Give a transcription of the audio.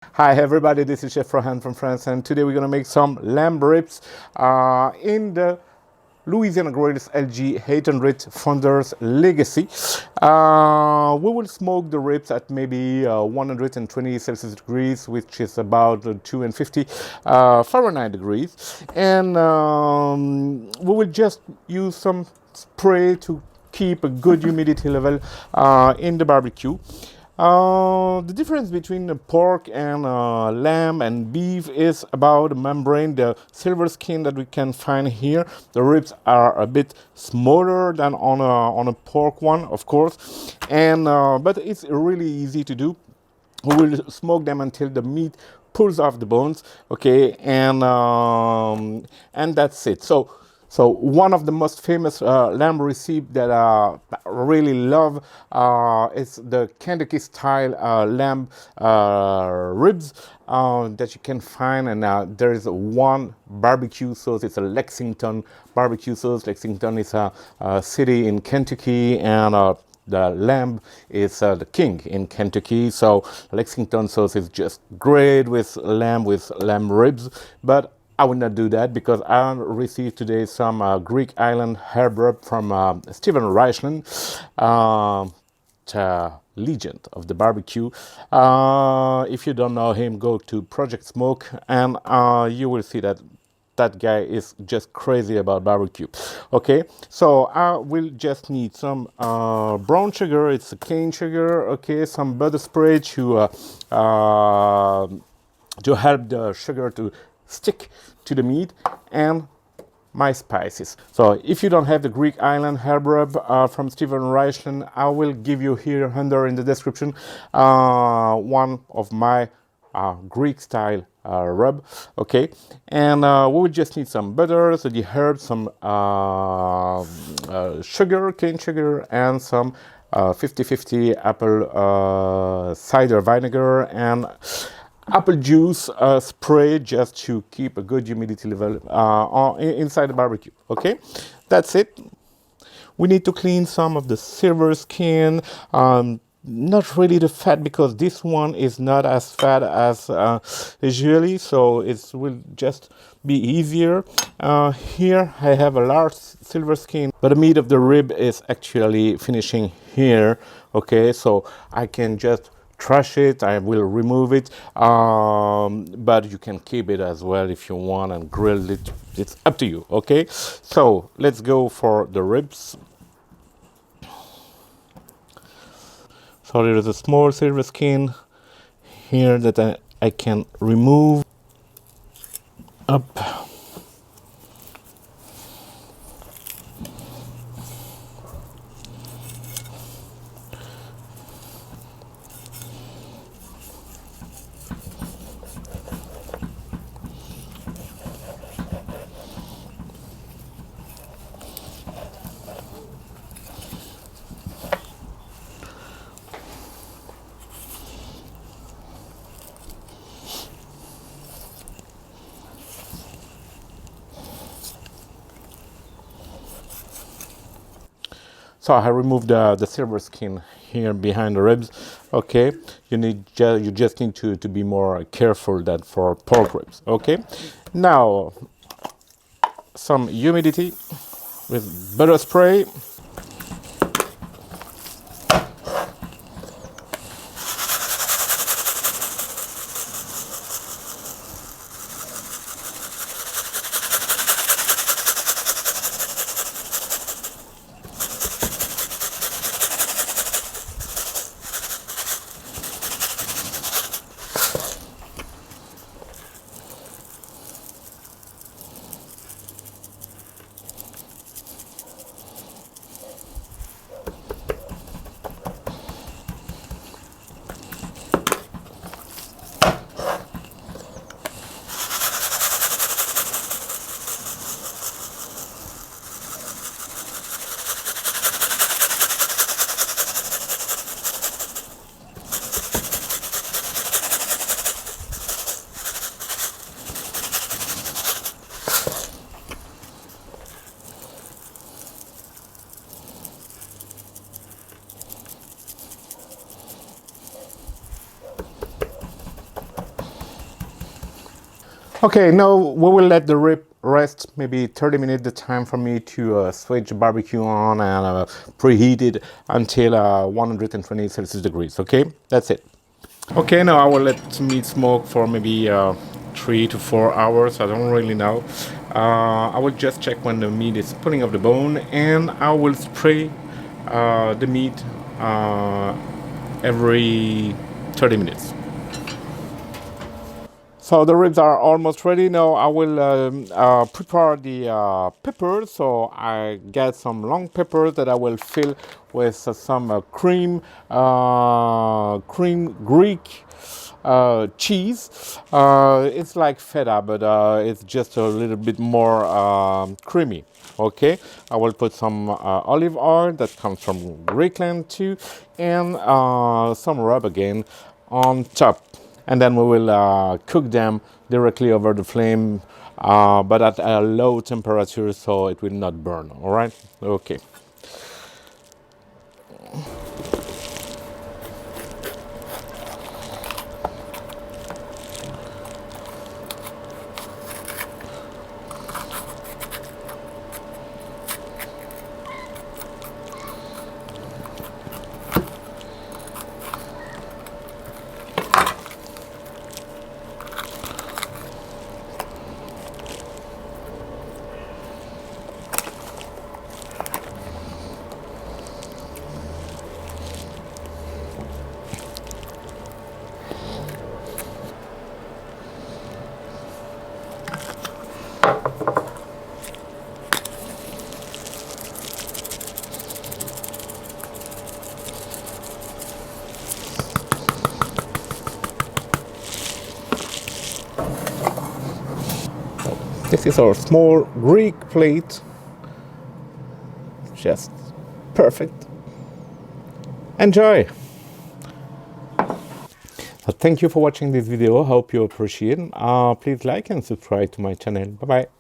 Hi everybody, this is Chef Rohan from France, and today we're gonna make some lamb ribs in the Louisiana Grills LG 800 Founders Legacy. We will smoke the ribs at maybe 120 Celsius degrees, which is about 250 Fahrenheit degrees, and we will just use some spray to keep a good humidity level in the barbecue. The difference between the pork and lamb and beef is about the membrane, the silver skin that we can find here. The ribs are a bit smaller than on a pork one, of course, and but it's really easy to do. We will smoke them until the meat pulls off the bones, okay, and that's it. So one of the most famous lamb recipe that I really love is the Kentucky style lamb ribs that you can find, and there is one barbecue sauce. It's a Lexington barbecue sauce. Lexington is a city in Kentucky, and the lamb is the king in Kentucky. So Lexington sauce is just great with lamb ribs, but I will not do that because I received today some Greek island herb rub from Stephen Reichland, the legend of the barbecue. If you don't know him, go to Project Smoke, and you will see that that guy is just crazy about barbecue. Okay, so I will just need some brown sugar. It's a cane sugar. Okay, some butter spray to help the sugar to stick to the meat, and my spices. So if you don't have the Greek island herb rub from Stephen Reichland, I will give you here under in the description one of my Greek style rub. Okay, and we will just need some butter, so the herbs, some sugar, cane sugar, and some 50-50 apple cider vinegar and apple juice spray, just to keep a good humidity level inside the barbecue. Okay, that's it. We need to clean some of the silver skin. Not really the fat, because this one is not as fat as usually, so it will just be easier. Here I have a large silver skin, but the meat of the rib is actually finishing here. Okay, so I can just trash it. I will remove it, but you can keep it as well if you want and grill it. It's up to you. Okay, so let's go for the ribs. So there is a small silver skin here that I can remove. Up. So I removed the silver skin here behind the ribs. Okay, you just need to be more careful than for pork ribs. Okay, now some humidity with butter spray. Okay, now we will let the rib rest maybe 30 minutes, the time for me to switch the barbecue on and preheat it until 120 Celsius degrees. Okay, that's it. Okay, now I will let meat smoke for maybe 3 to 4 hours. I don't really know. I will just check when the meat is pulling off the bone, and I will spray the meat every 30 minutes. So the ribs are almost ready. Now I will prepare the peppers. So I get some long peppers that I will fill with some cream Greek cheese. It's like feta, but it's just a little bit more creamy. Okay, I will put some olive oil that comes from Greekland too, and some rub again on top. And then we will cook them directly over the flame, but at a low temperature so it will not burn. All right? Okay. This is our small Greek plate. Just perfect. Enjoy! Thank you for watching this video. Hope you appreciate it. Please like and subscribe to my channel. Bye bye.